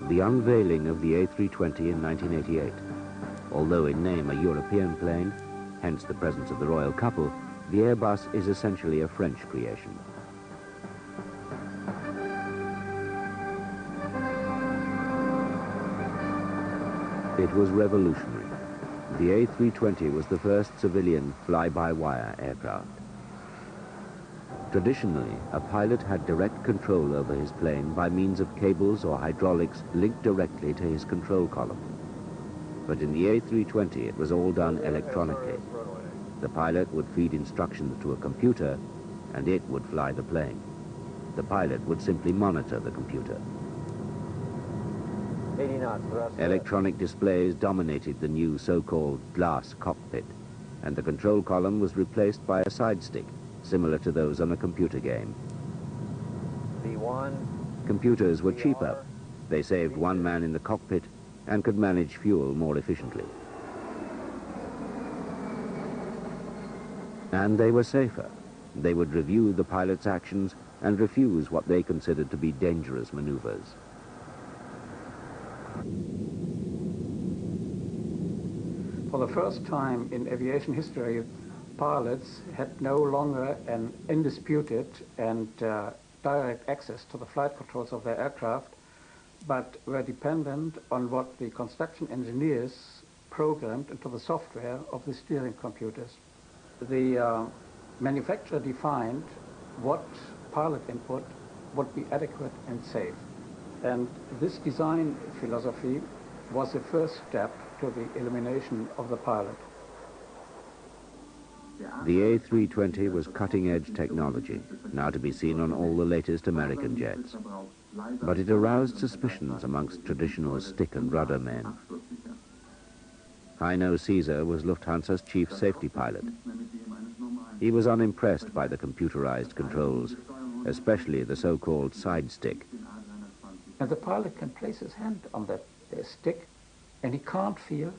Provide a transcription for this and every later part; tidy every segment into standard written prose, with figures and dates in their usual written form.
the unveiling of the A320 in 1988. Although in name a European plane, hence the presence of the royal couple, the Airbus is essentially a French creation. It was revolutionary. The A320 was the first civilian fly-by-wire aircraft. Traditionally, a pilot had direct control over his plane by means of cables or hydraulics linked directly to his control column. But in the A320, it was all done electronically. The pilot would feed instructions to a computer, and it would fly the plane. The pilot would simply monitor the computer. 80 knots, thrust. Electronic displays dominated the new so-called glass cockpit, and the control column was replaced by a side stick, similar to those on a computer game. B1. Computers were cheaper. They saved one man in the cockpit and could manage fuel more efficiently. And they were safer. They would review the pilot's actions and refuse what they considered to be dangerous maneuvers. For the first time in aviation history, pilots had no longer an undisputed and direct access to the flight controls of their aircraft, but were dependent on what the construction engineers programmed into the software of the steering computers. The manufacturer defined what pilot input would be adequate and safe. And this design philosophy was the first step to the elimination of the pilot. The A320 was cutting-edge technology, now to be seen on all the latest American jets. But it aroused suspicions amongst traditional stick and rudder men. Heino Caesar was Lufthansa's chief safety pilot. He was unimpressed by the computerized controls, especially the so-called side stick. And the pilot can place his hand on that stick, and he can't feel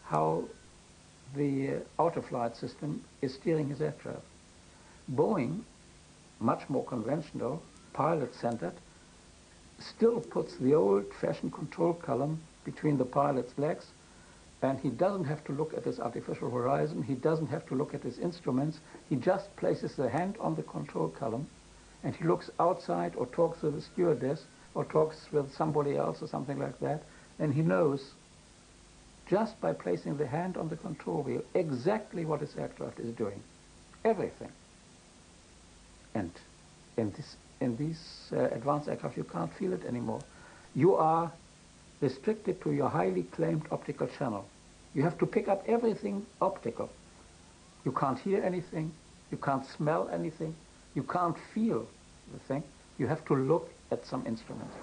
how the autoflight system is steering his aircraft. Boeing, much more conventional, pilot-centered, still puts the old-fashioned control column between the pilot's legs, and he doesn't have to look at his artificial horizon, he doesn't have to look at his instruments, he just places the hand on the control column, and he looks outside or talks with the stewardess or talks with somebody else or something like that, and he knows just by placing the hand on the control wheel exactly what his aircraft is doing. Everything. And in these advanced aircraft, you can't feel it anymore. You are restricted to your highly claimed optical channel. You have to pick up everything optical. You can't hear anything, you can't smell anything, you can't feel the thing. You have to look at some instruments.